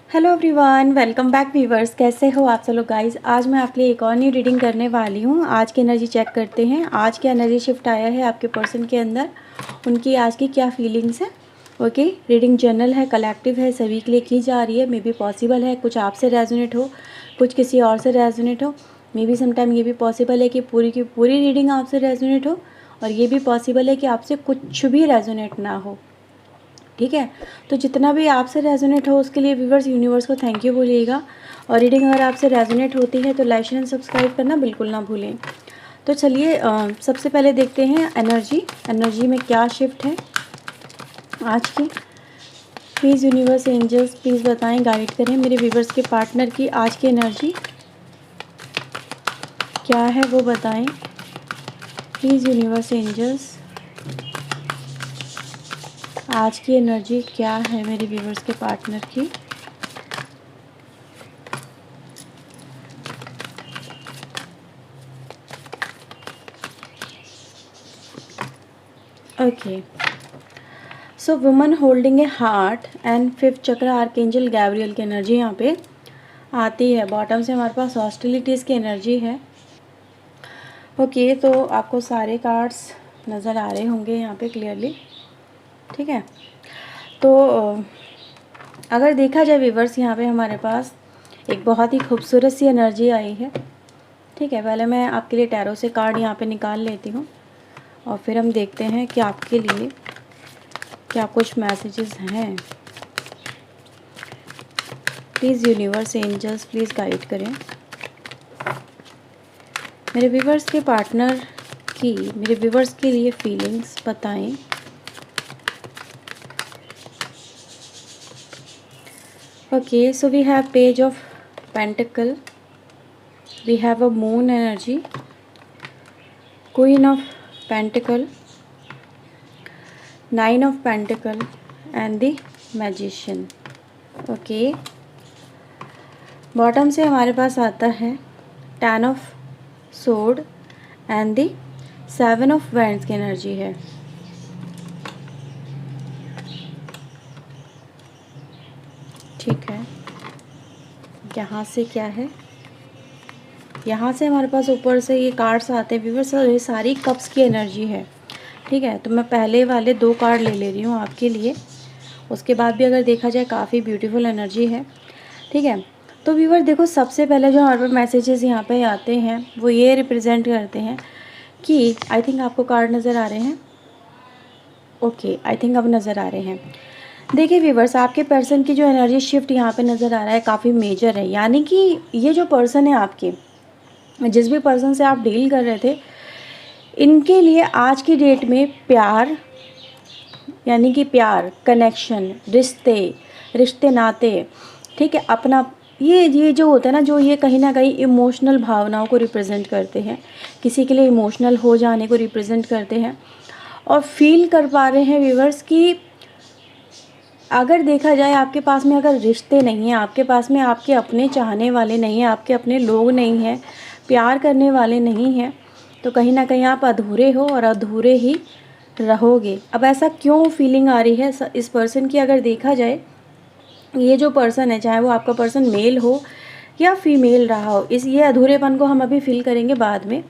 Hello everyone, welcome back viewers. कैसे हो आप सब लोग गाइस। आज मैं आपके लिए एक और न्यू रीडिंग करने वाली हूँ। आज की एनर्जी चेक करते हैं। आज क्या एनर्जी शिफ्ट आया है आपके पर्सन के अंदर, उनकी आज की क्या फीलिंग्स है। ओके, रीडिंग जनरल है, कलेक्टिव है, सभी के लिए की जा रही है। मे बी पॉसिबल है कुछ आपसे रेजोनेट हो, कुछ किसी और से रेजोनेट हो। मे बी समटाइम ये भी पॉसिबल है कि पूरी की पूरी रीडिंग आपसे रेजोनेट हो, और ये भी पॉसिबल है कि आपसे कुछ भी रेजोनेट ना हो। ठीक है, तो जितना भी आपसे रेजोनेट हो उसके लिए व्यूवर्स यूनिवर्स को थैंक यू बोलिएगा। और रीडिंग अगर आपसे रेजोनेट होती है तो लाइक एंड सब्सक्राइब करना बिल्कुल ना भूलें। तो चलिए सबसे पहले देखते हैं एनर्जी में क्या शिफ्ट है आज की। प्लीज़ यूनिवर्स एंजल्स प्लीज़ बताएं, गाइड करें मेरे व्यूवर्स के पार्टनर की आज की एनर्जी क्या है, वो बताएं प्लीज़ यूनिवर्स एंजल्स। आज की एनर्जी क्या है मेरे व्यूवर्स के पार्टनर की। Okay, so woman holding A heart and 5th चक्र आर्कएंजल गैब्रियल की एनर्जी यहाँ पे आती है। बॉटम से हमारे पास हॉस्टिलिटीज़ की एनर्जी है। ओके, तो आपको सारे कार्ड्स नज़र आ रहे होंगे यहाँ पे क्लियरली। ठीक है, तो अगर देखा जाए व्यूवर्स, यहाँ पे हमारे पास एक बहुत ही खूबसूरत सी एनर्जी आई है। ठीक है, पहले मैं आपके लिए टैरो से कार्ड यहाँ पे निकाल लेती हूँ और फिर हम देखते हैं कि आपके लिए क्या कुछ मैसेजेस हैं। Please universe angels please guide करें मेरे व्यूवर्स के पार्टनर की, मेरे व्यूवर्स के लिए फीलिंग्स बताएं। Okay, so we have page of pentacle, we have a moon energy, queen of pentacle, 9 of pentacle and the magician. Okay, bottom से हमारे पास आता है 10 of sword and the 7 of wands की एनर्जी है। ठीक है, यहाँ से क्या है, यहाँ से हमारे पास ऊपर से ये कार्ड्स आते हैं व्यूअर्स, ये सारी कप्स की एनर्जी है। ठीक है, तो मैं पहले वाले 2 कार्ड ले रही हूँ आपके लिए। उसके बाद भी अगर देखा जाए काफ़ी ब्यूटीफुल एनर्जी है। ठीक है, तो व्यूअर देखो, सबसे पहले जो हमारे पास मैसेजेस यहाँ पे आते हैं वो ये रिप्रेजेंट करते हैं कि आई थिंक आपको कार्ड नज़र आ रहे हैं। ओके, आई थिंक अब नज़र आ रहे हैं। देखिए व्यूवर्स, आपके पर्सन की जो एनर्जी शिफ्ट यहाँ पे नज़र आ रहा है काफ़ी मेजर है। यानी कि ये जो पर्सन है आपके, जिस भी पर्सन से आप डील कर रहे थे, इनके लिए आज की डेट में प्यार, यानी कि प्यार, कनेक्शन, रिश्ते नाते, ठीक है, अपना ये जो होता है ना, जो ये कहीं ना कहीं इमोशनल भावनाओं को रिप्रेजेंट करते हैं, किसी के लिए इमोशनल हो जाने को रिप्रेजेंट करते हैं। और फील कर पा रहे हैं व्यूवर्स कि अगर देखा जाए आपके पास में अगर रिश्ते नहीं हैं, आपके पास में आपके अपने चाहने वाले नहीं हैं, आपके अपने लोग नहीं हैं, प्यार करने वाले नहीं हैं, तो कहीं ना कहीं आप अधूरे हो और अधूरे ही रहोगे। अब ऐसा क्यों फीलिंग आ रही है इस पर्सन की, अगर देखा जाए ये जो पर्सन है, चाहे वो आपका पर्सन मेल हो या फीमेल रहा हो, इस ये अधूरेपन को हम अभी फील करेंगे बाद में।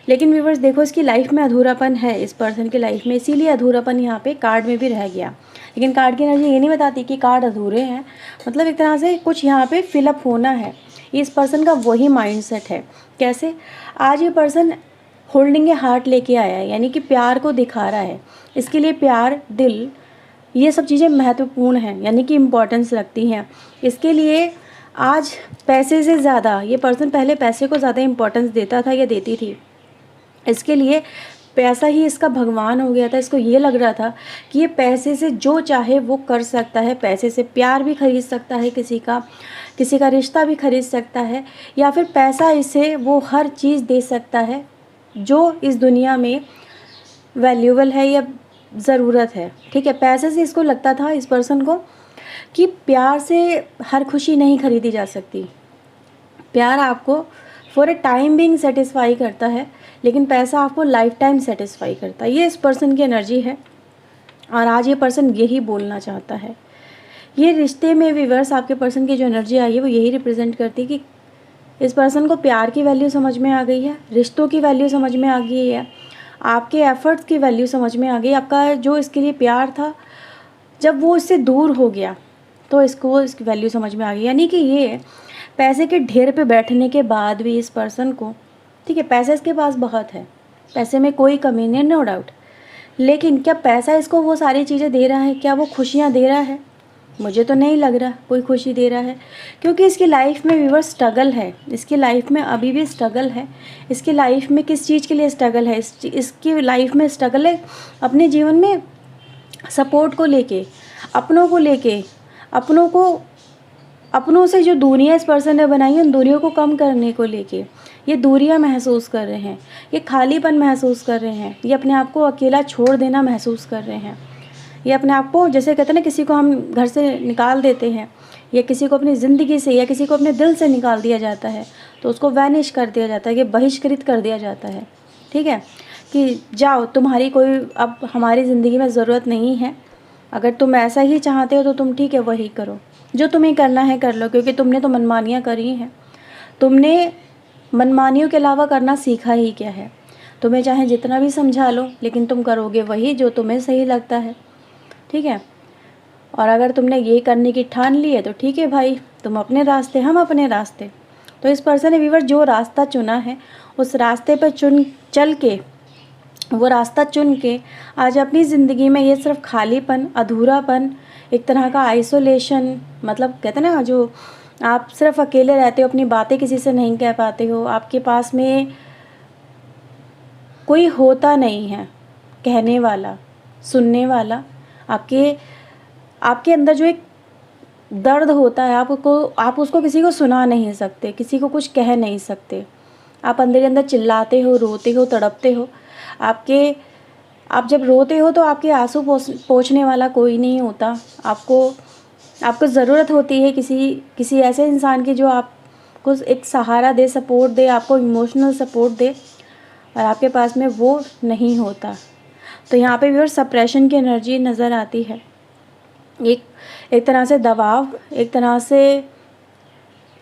लेकिन व्यूवर्स देखो, इसकी लाइफ में अधूरापन है, इस पर्सन की लाइफ में, इसीलिए अधूरापन यहाँ पे कार्ड में भी रह गया। लेकिन कार्ड की एनर्जी ये नहीं बताती कि कार्ड अधूरे हैं, मतलब एक तरह से कुछ यहाँ पे फिलअप होना है। ये इस पर्सन का वही माइंडसेट है। कैसे, आज ये पर्सन होल्डिंग ए हार्ट लेके आया है, यानी कि प्यार को दिखा रहा है। इसके लिए प्यार, दिल, ये सब चीज़ें महत्वपूर्ण हैं, यानी कि इम्पोर्टेंस रखती हैं। इसके लिए आज पैसे से ज़्यादा ये पर्सन पहले पैसे को ज़्यादा इम्पोर्टेंस देता था या देती थी। इसके लिए पैसा ही इसका भगवान हो गया था। इसको ये लग रहा था कि ये पैसे से जो चाहे वो कर सकता है, पैसे से प्यार भी खरीद सकता है, किसी का रिश्ता भी खरीद सकता है, या फिर पैसा इसे वो हर चीज़ दे सकता है जो इस दुनिया में वैल्यूबल है या ज़रूरत है। ठीक है, पैसे से इसको लगता था, इस पर्सन को, कि प्यार से हर खुशी नहीं खरीदी जा सकती। प्यार आपको for a time being satisfy करता है, लेकिन पैसा आपको लाइफ टाइम सेटिस्फाई करता है। ये इस पर्सन की एनर्जी है। और आज ये पर्सन यही बोलना चाहता है ये रिश्ते में व्यूअर्स आपके पर्सन की जो एनर्जी आई है वो यही रिप्रेजेंट करती है कि इस पर्सन को प्यार की वैल्यू समझ में आ गई है, रिश्तों की वैल्यू समझ में आ गई है, आपके एफर्ट्स की वैल्यू समझ में आ गई। आपका जो इसके लिए प्यार था, जब वो इससे दूर हो गया तो इसको इसकी वैल्यू समझ में आ गई। यानी कि ये पैसे के ढेर पे बैठने के बाद भी इस पर्सन को, ठीक है, पैसे इसके पास बहुत है, पैसे में कोई कमी नहीं, नो डाउट, लेकिन क्या पैसा इसको वो सारी चीज़ें दे रहा है? क्या वो खुशियाँ दे रहा है? मुझे तो नहीं लग रहा कोई खुशी दे रहा है, क्योंकि इसकी लाइफ में व्यूअर स्ट्रगल है, इसकी लाइफ में अभी भी स्ट्रगल है। इसकी लाइफ में किस चीज़ के लिए स्ट्रगल है? इसकी लाइफ में स्ट्रगल है अपने जीवन में सपोर्ट को लेके, अपनों को लेके, अपनों से जो दूरियां इस पर्सन ने बनाई हैं उन दूरियों को कम करने को लेके ये दूरियां महसूस कर रहे हैं, ये खालीपन महसूस कर रहे हैं, ये अपने आप को अकेला छोड़ देना महसूस कर रहे हैं। ये अपने आप को, जैसे कहते हैं ना, किसी को हम घर से निकाल देते हैं या किसी को अपनी ज़िंदगी से या किसी को अपने दिल से निकाल दिया जाता है तो उसको वैनिश कर दिया जाता है, कि बहिष्कृत कर दिया जाता है, ठीक है, कि जाओ, तुम्हारी कोई अब हमारी ज़िंदगी में ज़रूरत नहीं है। अगर तुम ऐसा ही चाहते हो तो तुम ठीक है वही करो, जो तुम्हें करना है कर लो, क्योंकि तुमने तो मनमानियाँ करी हैं। तुमने मनमानियों के अलावा करना सीखा ही क्या है? तुम्हें चाहे जितना भी समझा लो, लेकिन तुम करोगे वही जो तुम्हें सही लगता है, ठीक है। और अगर तुमने ये करने की ठान ली है तो ठीक है भाई, तुम अपने रास्ते, हम अपने रास्ते। तो इस पर्सन ने व्यूअर जो रास्ता चुना है उस रास्ते पर वो रास्ता चुन के आज अपनी ज़िंदगी में ये सिर्फ खालीपन, अधूरापन, एक तरह का आइसोलेशन, मतलब कहते हैं ना, जो आप सिर्फ अकेले रहते हो, अपनी बातें किसी से नहीं कह पाते हो, आपके पास में कोई होता नहीं है कहने वाला, सुनने वाला। आपके अंदर जो एक दर्द होता है आप उसको किसी को सुना नहीं सकते, किसी को कुछ कह नहीं सकते। आप अंदर ही अंदर चिल्लाते हो, रोते हो, तड़पते हो। आप जब रोते हो तो आपके आंसू पोंछने वाला कोई नहीं होता। आपको ज़रूरत होती है किसी ऐसे इंसान की जो आपको एक सहारा दे, सपोर्ट दे, आपको इमोशनल सपोर्ट दे, और आपके पास में वो नहीं होता। तो यहाँ पे व्यूअर सप्रेशन की एनर्जी नज़र आती है, एक तरह से दबाव, एक तरह से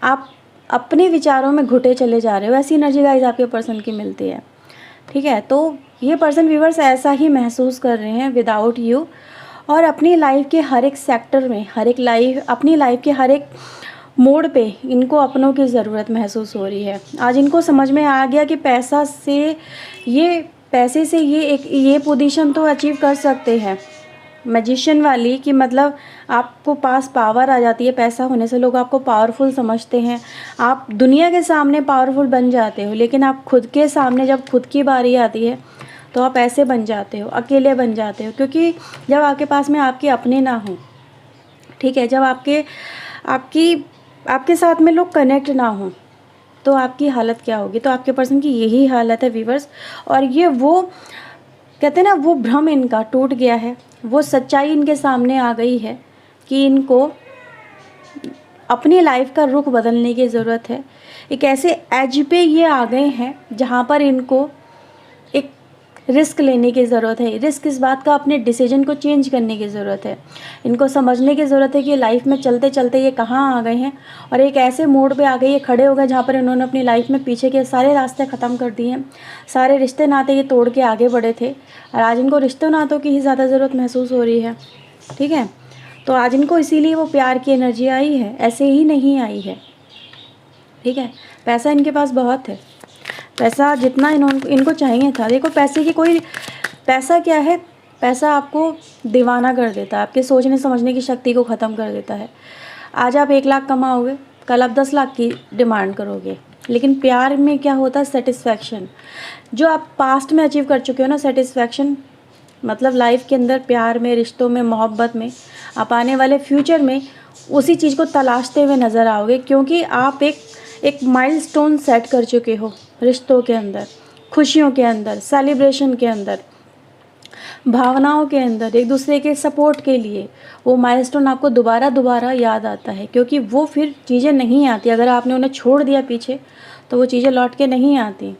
आप अपने विचारों में घुटे चले जा रहे हो। ऐसी एनर्जी गाइस आपके पर्सन की मिलती है, ठीक है। तो ये पर्सन व्यूअर्स ऐसा ही महसूस कर रहे हैं विदाउट यू, और अपनी लाइफ के हर एक सेक्टर में, अपनी लाइफ के हर एक मोड़ पे इनको अपनों की ज़रूरत महसूस हो रही है। आज इनको समझ में आ गया कि पैसे से ये पोजीशन तो अचीव कर सकते हैं, मैजिशियन वाली, कि मतलब आपको पास पावर आ जाती है। पैसा होने से लोग आपको पावरफुल समझते हैं, आप दुनिया के सामने पावरफुल बन जाते हो, लेकिन आप खुद के सामने जब खुद की बारी आती है तो आप ऐसे बन जाते हो, अकेले बन जाते हो। क्योंकि जब आपके पास में आपके अपने ना हो, ठीक है, जब आपके साथ में लोग कनेक्ट ना हो तो आपकी हालत क्या होगी? तो आपके पर्सन की यही हालत है व्यूअर्स। और ये वो कहते हैं ना, वो भ्रम इनका टूट गया है, वो सच्चाई इनके सामने आ गई है कि इनको अपनी लाइफ का रुख बदलने की ज़रूरत है। एक ऐसे एज पे ये आ गए हैं जहाँ पर इनको एक रिस्क लेने की ज़रूरत है। रिस्क इस बात का, अपने डिसीजन को चेंज करने की ज़रूरत है। इनको समझने की ज़रूरत है कि लाइफ में चलते चलते ये कहाँ आ गए हैं, और एक ऐसे मोड़ पे आ गए, ये खड़े हो गए जहाँ पर इन्होंने अपनी लाइफ में पीछे के सारे रास्ते ख़त्म कर दिए हैं, सारे रिश्ते नाते ये तोड़ के आगे बढ़े थे, और आज इनको रिश्ते नातों की ही ज़्यादा ज़रूरत महसूस हो रही है, ठीक है। तो आज इनको इसीलिए वो प्यार की एनर्जी आई है, ऐसे ही नहीं आई है, ठीक है। पैसा इनके पास बहुत है, पैसा जितना इनको चाहिए था। देखो, पैसा क्या है? पैसा आपको दीवाना कर देता है, आपके सोचने समझने की शक्ति को ख़त्म कर देता है। आज आप 1 लाख कमाओगे, कल आप 10 लाख की डिमांड करोगे। लेकिन प्यार में क्या होता है? सेटिस्फैक्शन। जो आप पास्ट में अचीव कर चुके हो ना, सेटिस्फैक्शन, मतलब लाइफ के अंदर प्यार में, रिश्तों में, मोहब्बत में, आप आने वाले फ्यूचर में उसी चीज़ को तलाशते हुए नज़र आओगे, क्योंकि आप एक माइलस्टोन सेट कर चुके हो रिश्तों के अंदर, खुशियों के अंदर, सेलिब्रेशन के अंदर, भावनाओं के अंदर, एक दूसरे के सपोर्ट के लिए। वो माइलस्टोन आपको दोबारा याद आता है, क्योंकि वो फिर चीज़ें नहीं आती। अगर आपने उन्हें छोड़ दिया पीछे तो वो चीज़ें लौट के नहीं आती।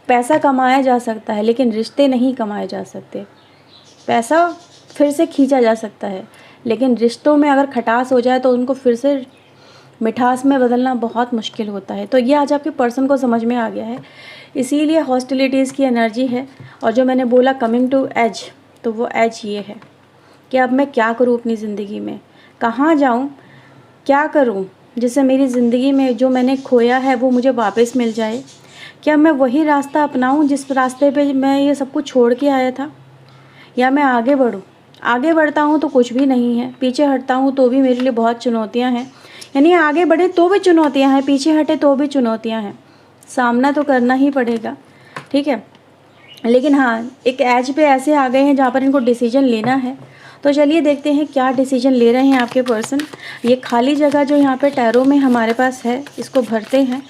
पैसा कमाया जा सकता है लेकिन रिश्ते नहीं कमाए जा सकते। पैसा फिर से खींचा जा सकता है लेकिन रिश्तों में अगर खटास हो जाए तो उनको फिर से मिठास में बदलना बहुत मुश्किल होता है। तो ये आज आपके पर्सन को समझ में आ गया है, इसीलिए हॉस्टिलिटीज़ की एनर्जी है। और जो मैंने बोला कमिंग टू एज, तो वो एज ये है कि अब मैं क्या करूँ अपनी ज़िंदगी में, कहाँ जाऊँ, क्या करूँ जिससे मेरी ज़िंदगी में जो मैंने खोया है वो मुझे वापस मिल जाए। क्या मैं वही रास्ता अपनाऊँ जिस रास्ते पे मैं ये सब कुछ छोड़ के आया था, या मैं आगे बढ़ूँ। आगे बढ़ता हूँ तो कुछ भी नहीं है, पीछे हटता हूँ तो भी मेरे लिए बहुत चुनौतियाँ हैं। यानी आगे बढ़े तो भी चुनौतियाँ हैं, पीछे हटे तो भी चुनौतियाँ हैं, सामना तो करना ही पड़ेगा, ठीक है। लेकिन हाँ, एक एज पे ऐसे आ गए हैं जहाँ पर इनको डिसीजन लेना है। तो चलिए देखते हैं क्या डिसीजन ले रहे हैं आपके पर्सन। ये खाली जगह जो यहाँ पे टैरो में हमारे पास है, इसको भरते हैं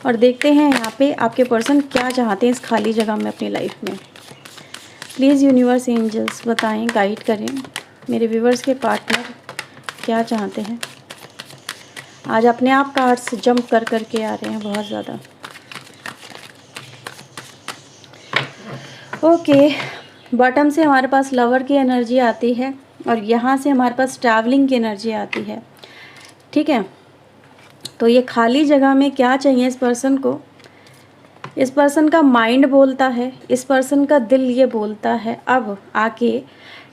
और देखते हैं यहाँ पे आपके पर्सन क्या चाहते हैं इस खाली जगह में अपनी लाइफ में। प्लीज़ यूनिवर्स एंजल्स बताएं, गाइड करें मेरे व्यूवर्स के पार्टनर क्या चाहते हैं। आज अपने आप कार्ड्स जंप कर के आ रहे हैं बहुत ज़्यादा। ओके, बॉटम से हमारे पास लवर की एनर्जी आती है और यहाँ से हमारे पास ट्रैवलिंग की एनर्जी आती है, ठीक है। तो ये खाली जगह में क्या चाहिए इस पर्सन को। इस पर्सन का माइंड बोलता है, इस पर्सन का दिल ये बोलता है अब आके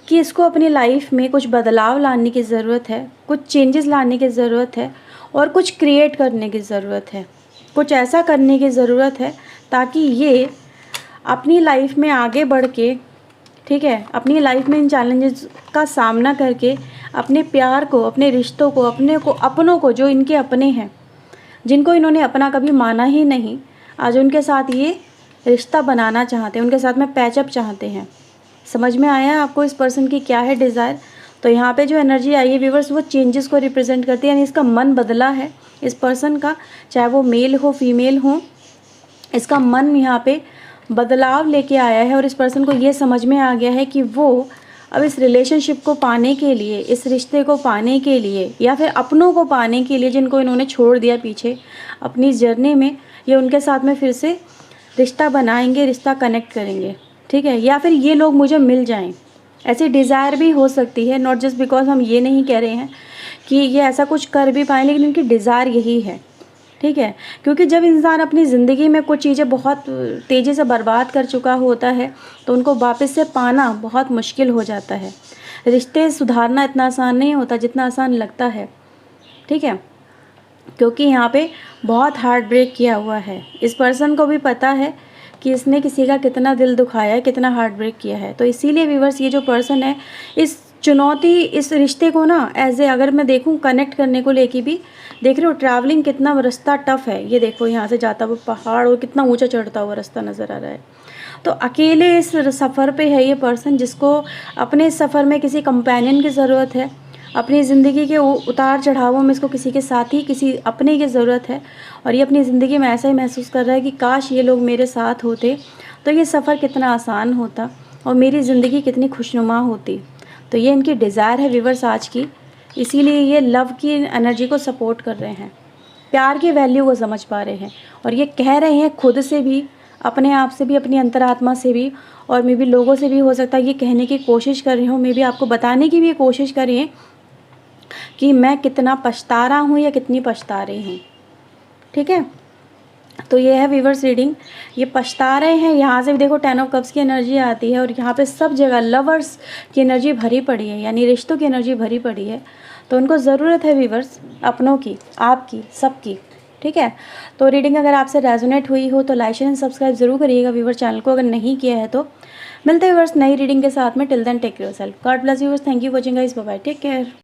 कि इसको अपनी लाइफ में कुछ बदलाव लाने की ज़रूरत है, कुछ चेंजेस लाने की ज़रूरत है और कुछ क्रिएट करने की ज़रूरत है, कुछ ऐसा करने की ज़रूरत है ताकि ये अपनी लाइफ में आगे बढ़ के, ठीक है, अपनी लाइफ में इन चैलेंजेस का सामना करके अपने प्यार को, अपने रिश्तों को, अपनों को जो इनके अपने हैं, जिनको इन्होंने अपना कभी माना ही नहीं, आज उनके साथ ये रिश्ता बनाना चाहते हैं, उनके साथ में पैचअप चाहते हैं। समझ में आया आपको इस पर्सन की क्या है डिज़ायर। तो यहाँ पे जो एनर्जी आई है व्यूवर्स, वो चेंजेस को रिप्रेजेंट करती है, यानी इसका मन बदला है इस पर्सन का, चाहे वो मेल हो फीमेल हो, इसका मन यहाँ पे बदलाव लेके आया है। और इस पर्सन को ये समझ में आ गया है कि वो अब इस रिलेशनशिप को पाने के लिए, इस रिश्ते को पाने के लिए, या फिर अपनों को पाने के लिए जिनको इन्होंने छोड़ दिया पीछे अपनी जर्नी में, ये उनके साथ में फिर से रिश्ता बनाएंगे, रिश्ता कनेक्ट करेंगे, ठीक है। या फिर ये लोग मुझे मिल जाएं, ऐसी डिज़ायर भी हो सकती है। नॉट जस्ट बिकॉज हम ये नहीं कह रहे हैं कि ये ऐसा कुछ कर भी पाएँ, लेकिन इनकी डिज़ायर यही है, ठीक है। क्योंकि जब इंसान अपनी ज़िंदगी में कुछ चीज़ें बहुत तेज़ी से बर्बाद कर चुका होता है तो उनको वापस से पाना बहुत मुश्किल हो जाता है। रिश्ते सुधारना इतना आसान नहीं होता जितना आसान लगता है, ठीक है। क्योंकि यहाँ पे बहुत हार्ट ब्रेक किया हुआ है, इस पर्सन को भी पता है कि इसने किसी का कितना दिल दुखाया है, कितना हार्ट ब्रेक किया है। तो इसीलिए व्यूअर्स, ये जो पर्सन है इस चुनौती, इस रिश्ते को ना एज ए, अगर मैं देखूं कनेक्ट करने को लेके भी, देख रहे हो ट्रैवलिंग कितना रास्ता टफ है। ये देखो यहाँ से जाता हुआ पहाड़ और कितना ऊंचा चढ़ता हुआ रास्ता नज़र आ रहा है। तो अकेले इस सफ़र पे है ये पर्सन, जिसको अपने इस सफ़र में किसी कंपेनियन की ज़रूरत है। अपनी ज़िंदगी के उतार चढ़ावों में इसको किसी के साथी, किसी अपने की ज़रूरत है। और ये अपनी ज़िंदगी में ऐसा ही महसूस कर रहा है कि काश ये लोग मेरे साथ होते तो ये सफ़र कितना आसान होता और मेरी ज़िंदगी कितनी खुशनुमा होती। तो ये इनकी डिज़ायर है व्यूअर्स आज की, इसीलिए ये लव की एनर्जी को सपोर्ट कर रहे हैं, प्यार की वैल्यू को समझ पा रहे हैं। और ये कह रहे हैं खुद से भी, अपने आप से भी, अपनी अंतरात्मा से भी, और मे भी लोगों से भी हो सकता है ये कहने की कोशिश कर रहे हो, मे भी आपको बताने की भी कोशिश कर रही हैं कि मैं कितना पछता रहा हूँ या कितनी पछता रही हूँ, ठीक है। तो ये है व्यूअर्स रीडिंग, ये पछता रहे हैं। यहाँ से भी देखो 10 ऑफ कप्स की एनर्जी आती है और यहाँ पे सब जगह लवर्स की एनर्जी भरी पड़ी है, यानी रिश्तों की एनर्जी भरी पड़ी है। तो उनको ज़रूरत है व्यूअर्स अपनों की, आपकी, सबकी, ठीक है। तो रीडिंग अगर आपसे रेजोनेट हुई हो तो लाइक शेयर एंड सब्सक्राइब जरूर करिएगा व्यूअर्स, चैनल को अगर नहीं किया है तो। मिलते हैं व्यूअर्स नई रीडिंग के साथ में। Till then take care yourself, God bless you viewers, thank you watching guys, bye bye, take care.